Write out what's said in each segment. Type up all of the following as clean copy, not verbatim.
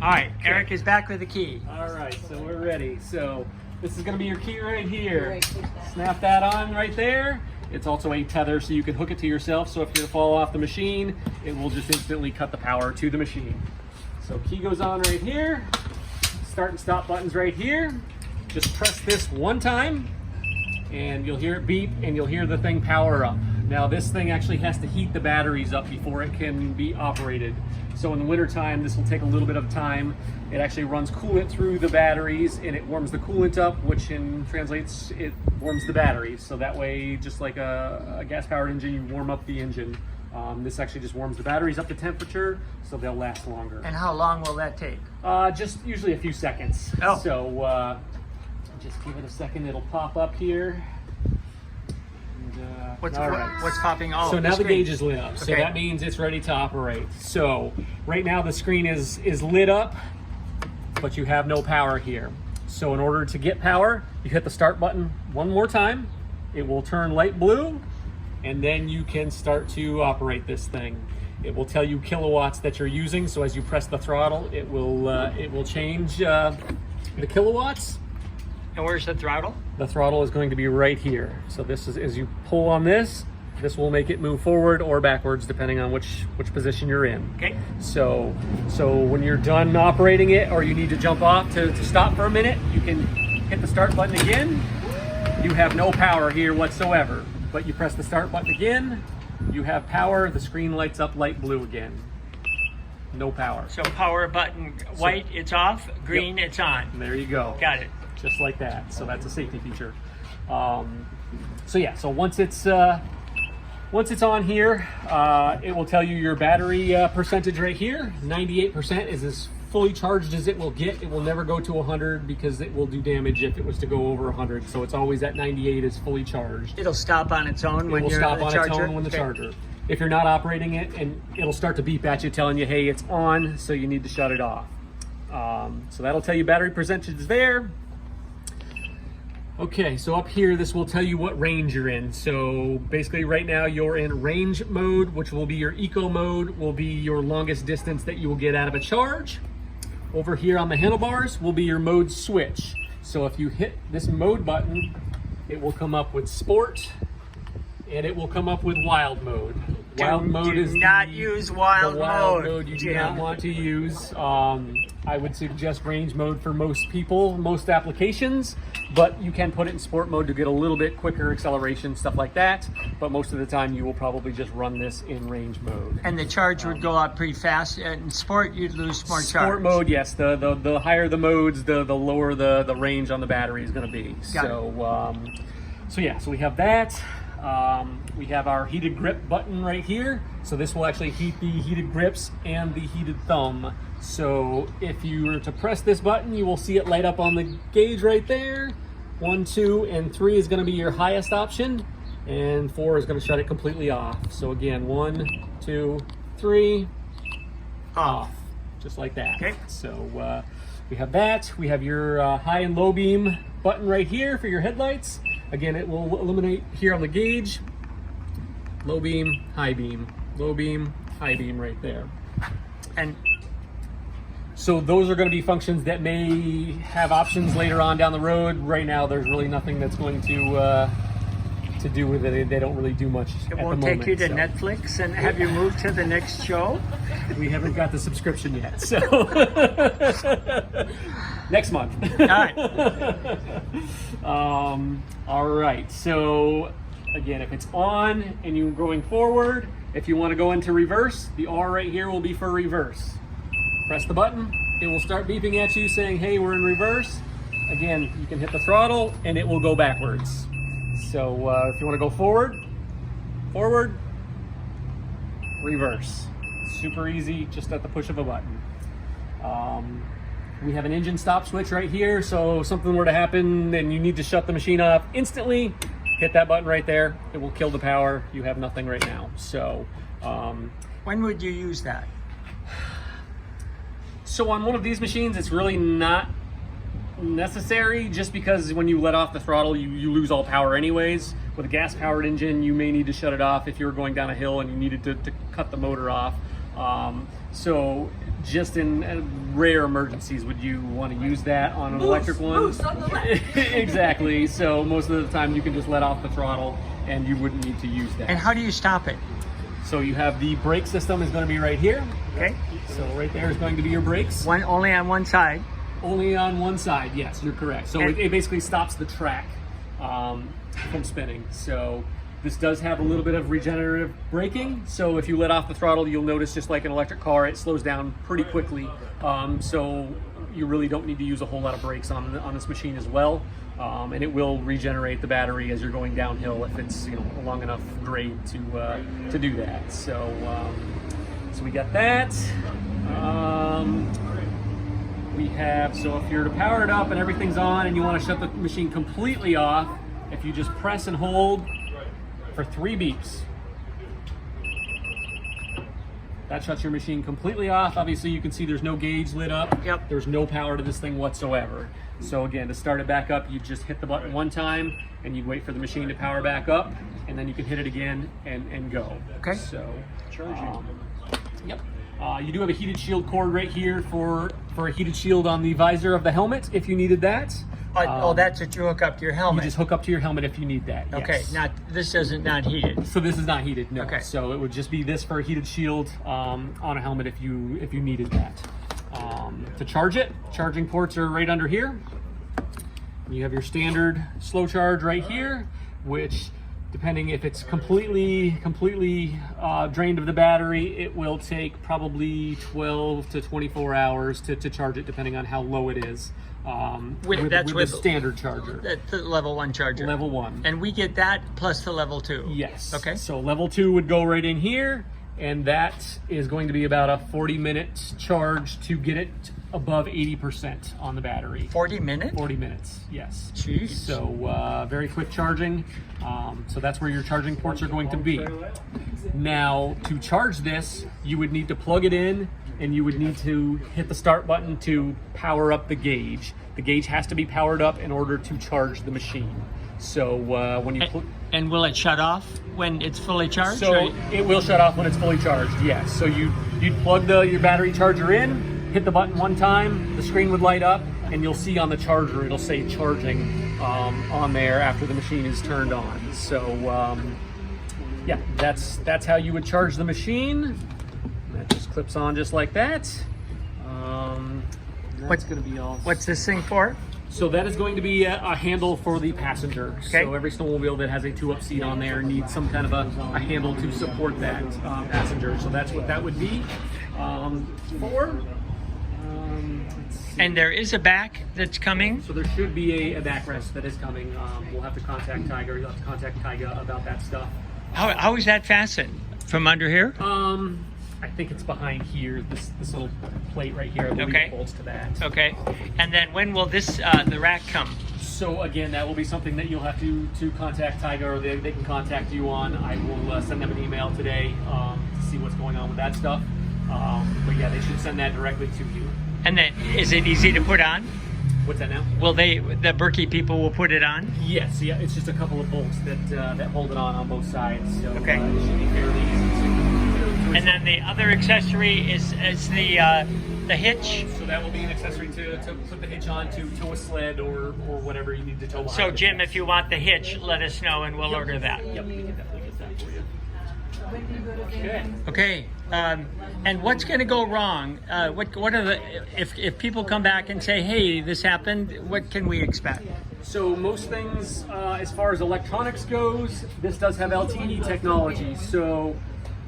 All right, Eric is back with the key. All right, so we're ready. So this is going to be your key right here. Snap that on right there. It's also a tether, so you can hook it to yourself. So if you're to fall off the machine, it will just instantly cut the power to the machine. So key goes on right here. Start and stop buttons right here. Just press this one time, and you'll hear it beep, and you'll hear the thing power up. Now this thing actually has to heat the batteries up before it can be operated. So in the winter time, this will take a little bit of time. It actually runs coolant through the batteries, and it warms the coolant up, which translates, it warms the batteries. So that way, just like a gas-powered engine, you warm up the engine. This actually just warms the batteries up to temperature, so they'll last longer. And how long will that take? Just usually a few seconds. Oh. So just give it a second, it'll pop up here. What's popping? Oh, so now the screen. gauge is lit up. So Okay. that means it's ready to operate. So right now the screen is lit up, but you have no power here. So in order to get power, you hit the start button one more time. It will turn light blue, and then you can start to operate this thing. It will tell you kilowatts that you're using. So as you press the throttle, it will change the kilowatts. And where's the throttle? The throttle is going to be right here. So this is, as you pull on this will make it move forward or backwards depending on which position you're in. Okay. So when you're done operating it, or you need to jump off to stop for a minute, you can hit the start button again. You have no power here whatsoever, but you press the start button again, you have power, the screen lights up light blue again. No power. So power button white, it's off, green, Yep. it's on. There you go. Got it. Just like that. So that's a safety feature. So yeah, so once it's on here, it will tell you your battery percentage right here. 98% is as fully charged as it will get. It will never go to 100 because it will do damage if it was to go over 100. So it's always at 98 is fully charged. It'll stop on its own when you're stop on on the charger? its own when the Okay. charger. If you're not operating it, and it'll start to beep at you telling you, hey, it's on, so you need to shut it off. So that'll tell you battery percentage is there. Okay, so up here, this will tell you what range you're in. So basically right now you're in range mode, which will be your eco mode, will be your longest distance that you will get out of a charge. Over here on the handlebars will be your mode switch. So if you hit this mode button, it will come up with sport, and it will come up with wild mode. Wild mode is not use wild the wild mode. mode you do not want to use. I would suggest range mode for most people, most applications, but you can put it in sport mode to get a little bit quicker acceleration, stuff like that. But most of the time you will probably just run this in range mode. And the charge would go up pretty fast. In sport, you'd lose more charge. Sport mode, yes. The higher the modes, the lower the range on the battery is going to be. So yeah, so we have that. We have our heated grip button right here. So this will actually heat the heated grips and the heated thumb. So if you were to press this button, you will see it light up on the gauge right there. 1, 2, and 3 is going to be your highest option, and 4 is going to shut it completely off. So again, 1, 2, 3, off, just like that. Okay. So we have that. We have your high and low beam button right here for your headlights. Again, it will illuminate here on the gauge. Low beam, high beam, low beam, high beam right there. And so those are going to be functions that may have options later on down the road. Right now, there's really nothing that's going to do with it. They don't really do much it at the won't moment. take you to so. Netflix and have you moved to the next show? We haven't got the subscription yet, so next month. All right. All right. So again, if it's on and you're going forward, if you want to go into reverse, the R right here will be for reverse. Press the button. It will start beeping at you saying, hey, we're in reverse. Again, you can hit the throttle and it will go backwards. So if you want to go forward, reverse. Super easy, just at the push of a button. We have an engine stop switch right here, so if something were to happen and you need to shut the machine off instantly, hit that button right there. It will kill the power. You have nothing right now. So when would you use that? So on one of these machines, it's really not necessary, just because when you let off the throttle, you lose all power anyways. With a gas-powered engine, you may need to shut it off if you're going down a hill and you needed to cut the motor off. So just in rare emergencies would you want to use that on an electric one. Exactly. So most of the time you can just let off the throttle and you wouldn't need to use that. And how do you stop it? So you have the brake system is going to be right here. Okay. So right there is going to be your brakes. Only on one side. Only on one side, yes, you're correct. So it basically stops the track from spinning. So this does have a little bit of regenerative braking. So if you let off the throttle, you'll notice just like an electric car, it slows down pretty quickly. So you really don't need to use a whole lot of brakes on this machine as well. And it will regenerate the battery as you're going downhill if it's a long enough grade to do that. So so we got that. We have, so if you're to power it up and everything's on and you want to shut the machine completely off, if you just press and hold for 3 beeps, that shuts your machine completely off. Obviously you can see there's no gauge lit up. Yep. There's no power to this thing whatsoever. So again, to start it back up, you just hit the button one time and you'd wait for the machine to power back up, and then you can hit it again and go. Okay. So charging. Yep. You do have a heated shield cord right here for a heated shield on the visor of the helmet if you needed that. That's what you hook up to your helmet. You just hook up to your helmet if you need that. Okay, yes. This isn't not heated. So this is not heated, no. Okay. So it would just be this for a heated shield on a helmet if you needed that. To charge it, charging ports are right under here. You have your standard slow charge right here, which, depending if it's completely drained of the battery, it will take probably 12 to 24 hours to charge it, depending on how low it is. With the standard charger. That's the level 1 charger. Level 1. And we get that plus the level 2. Yes. Okay. So level 2 would go right in here, and that is going to be about a 40-minute charge to get it above 80% on the battery. 40 minutes? 40 minutes, yes. Jeez. So very quick charging. So that's where your charging ports are going to be. Now, to charge this, you would need to plug it in, and you would need to hit the start button to power up the gauge. The gauge has to be powered up in order to charge the machine. So when you and will it shut off when it's fully charged? So it will shut off when it's fully charged, yes. So you'd plug your battery charger in, hit the button one time, the screen would light up, and you'll see on the charger it'll say charging on there after the machine is turned on. So yeah, that's how you would charge the machine. That just clips on just like that. That's going to be all. What's this thing for? So that is going to be a handle for the passenger. Okay. So every snowmobile that has a 2-up seat on there needs some kind of a handle to support that passenger. So that's what that would be for. And there is a back that's coming? So there should be a backrest that is coming. We'll have to contact Tiger. You'll have to contact Tyga about that stuff. How is that fastened? From under here? I think it's behind here, this little plate right here. I believe it bolts to that. Okay. And then when will this the rack come? So again, that will be something that you'll have to contact Tiger, or they can contact you on. I will send them an email today to see what's going on with that stuff. But yeah, they should send that directly to you. And then, is it easy to put on? What's that now? Will the Birkie people will put it on? Yes, yeah, it's just a couple of bolts that hold it on both sides. So okay. It should be fairly easy and then the other accessory is the hitch. So that will be an accessory to put the hitch on, to tow a sled or whatever you need to tow behind. So Jim, if you want the hitch, let us know and we'll order that. Yep, we can definitely get that for you. Okay. Okay. And what's going to go wrong? What are the if people come back and say, hey, this happened, what can we expect? So most things, as far as electronics goes, this does have LTE technology. So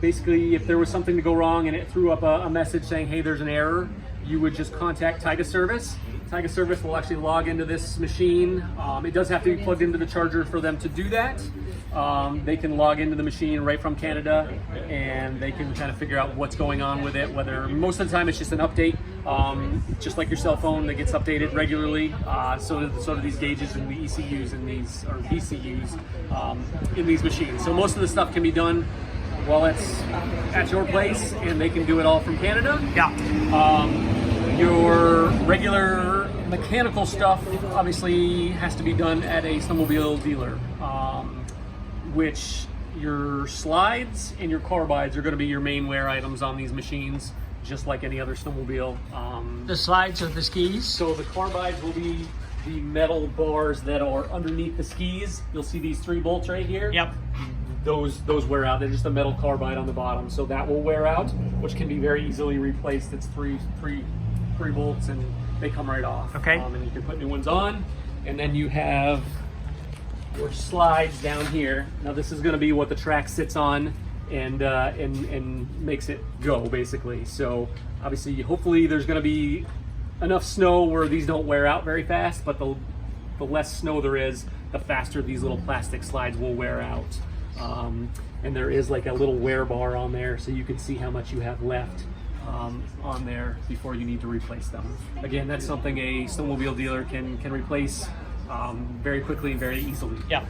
basically, if there was something to go wrong and it threw up a message saying, hey, there's an error, you would just contact Tyga Service. Tyga Service will actually log into this machine. It does have to be plugged into the charger for them to do that. They can log into the machine right from Canada, and they can kind of figure out what's going on with it. Whether most of the time it's just an update, just like your cell phone that gets updated regularly. So do these gauges and the ECUs in these, or VCUs in these machines. So most of the stuff can be done while it's at your place, and they can do it all from Canada. Yeah. Your regular mechanical stuff obviously has to be done at a snowmobile dealer, which your slides and your carbides are going to be your main wear items on these machines. just like any other snowmobile. The slides of the skis? So the carbides will be the metal bars that are underneath the skis. You'll see these 3 bolts right here. Yep. Those wear out. They're just a metal carbide on the bottom, so that will wear out, which can be very easily replaced. It's three bolts, and they come right off. Okay. And you can put new ones on, and then you have your slides down here. Now this is going to be what the track sits on and makes it go, basically. So obviously, hopefully, there's going to be enough snow where these don't wear out very fast, but the less snow there is, the faster these little plastic slides will wear out. And there is like a little wear bar on there, so you can see how much you have left on there before you need to replace them. Again, that's something a snowmobile dealer can replace very quickly and very easily. Yeah.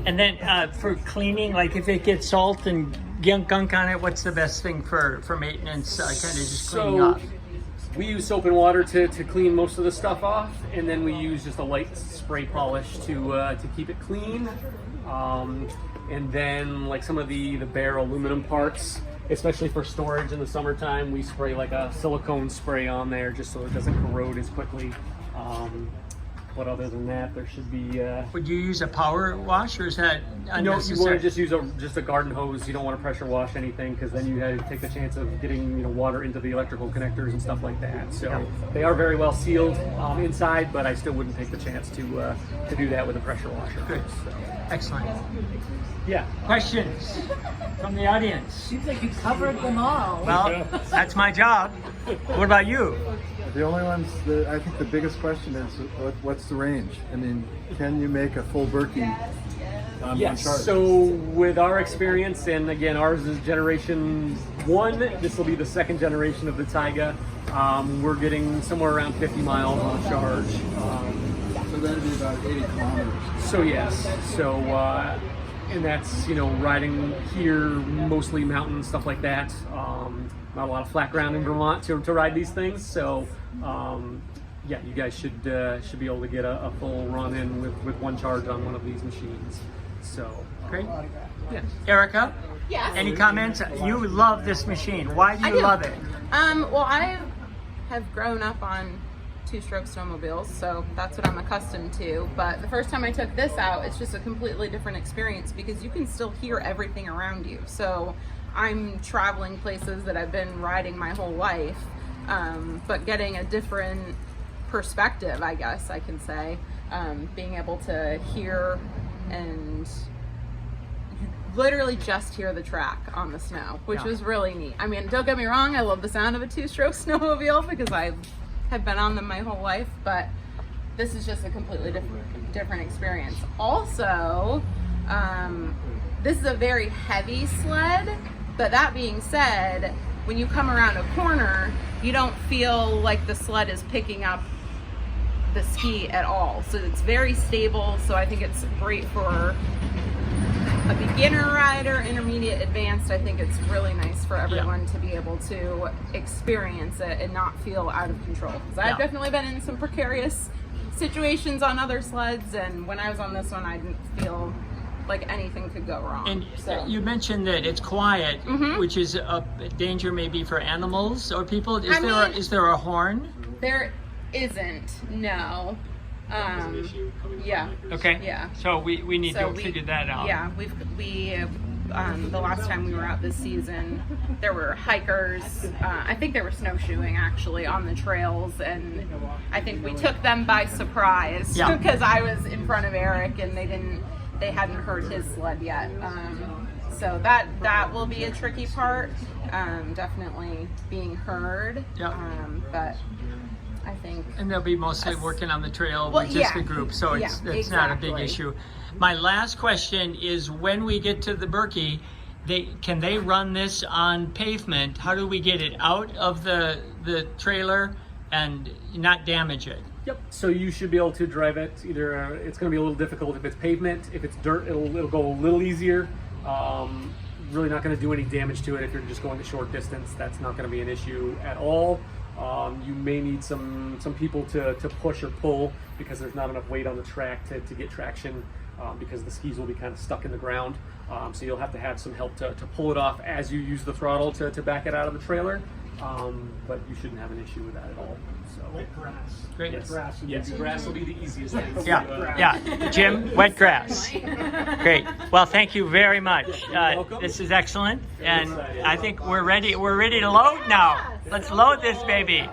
And then for cleaning, like if it gets salt and gunk on it, what's the best thing for maintenance, kind of just cleaning up? We use soap and water to clean most of the stuff off, and then we use just a light spray polish to keep it clean. And then like some of the bare aluminum parts, especially for storage in the summertime, we spray like a silicone spray on there just so it doesn't corrode as quickly. But other than that, there should be... Would you use a power wash, or is that unnecessary? No, you want to just use just a garden hose. You don't want to pressure wash anything, because then you take the chance of getting water into the electrical connectors and stuff like that. So they are very well sealed inside, but I still wouldn't take the chance to do that with a pressure washer. Good. So, excellent. Yeah. Questions from the audience? Seems like you covered them all. Well, that's my job. What about you? The only ones that I think the biggest question is what's the range? I mean, can you make a full Birkie on Yes, one charge? so with our experience, and again, ours is generation 1, this will be the 2nd generation of the Taiga. We're getting somewhere around 50 miles on a charge. So that'd be about 80 kilometers. So yes, and that's, riding here, mostly mountain, stuff like that. Not a lot of flat ground in Vermont to ride these things, so yeah, you guys should be able to get a full run in with one charge on one of these machines. So Great. yeah. Erica? Yes. Any comments? You love this machine. Why do I you do. love it? Well, I have grown up on 2-stroke snowmobiles, so that's what I'm accustomed to. But the first time I took this out, it's just a completely different experience because you can still hear everything around you. So I'm traveling places that I've been riding my whole life, but getting a different perspective, I guess I can say, being able to hear and literally just hear the track on the snow, which was really neat. I mean, don't get me wrong, I love the sound of a 2-stroke snowmobile because I have been on them my whole life, but this is just a completely different experience. Also, this is a very heavy sled, but that being said, when you come around a corner, you don't feel like the sled is picking up the ski at all. So it's very stable, so I think it's great for a beginner rider, intermediate, advanced. I think it's really nice for everyone to be able to experience it and not feel out of control. Because I've definitely been in some precarious situations on other sleds, and when I was on this one, I didn't feel like anything could go wrong. And so you mentioned that it's quiet, which is a danger maybe for animals or people. Is there a horn? there isn't, no. Yeah. Okay. Yeah. So we need to figure that out. Yeah, we the last time we were out this season, there were hikers. I think they were snowshoeing actually on the trails, and I think we took them by surprise because I was in front of Eric and they hadn't heard his sled yet. So that will be a tricky part. Definitely being heard. But I think, and they'll be mostly working on the trail with just the group, so it's not a big issue. My last question is, when we get to the Birkie, can they run this on pavement? How do we get it out of the trailer and not damage it? Yep. So you should be able to drive it. Either it's going to be a little difficult if it's pavement. If it's dirt, it'll go a little easier. Really not going to do any damage to it if you're just going a short distance. That's not going to be an issue at all. You may need some people to push or pull because there's not enough weight on the track to get traction, because the skis will be kind of stuck in the ground. So you'll have to have some help to pull it off as you use the throttle to back it out of the trailer. but you shouldn't have an issue with that at all. So Wet grass. Great. Yes, grass will be the easiest thing. Yeah. Jim, wet grass. Great. Well, thank you very much. welcome. This is excellent, and excited. I think we're ready. We're ready to load now. Let's load this baby.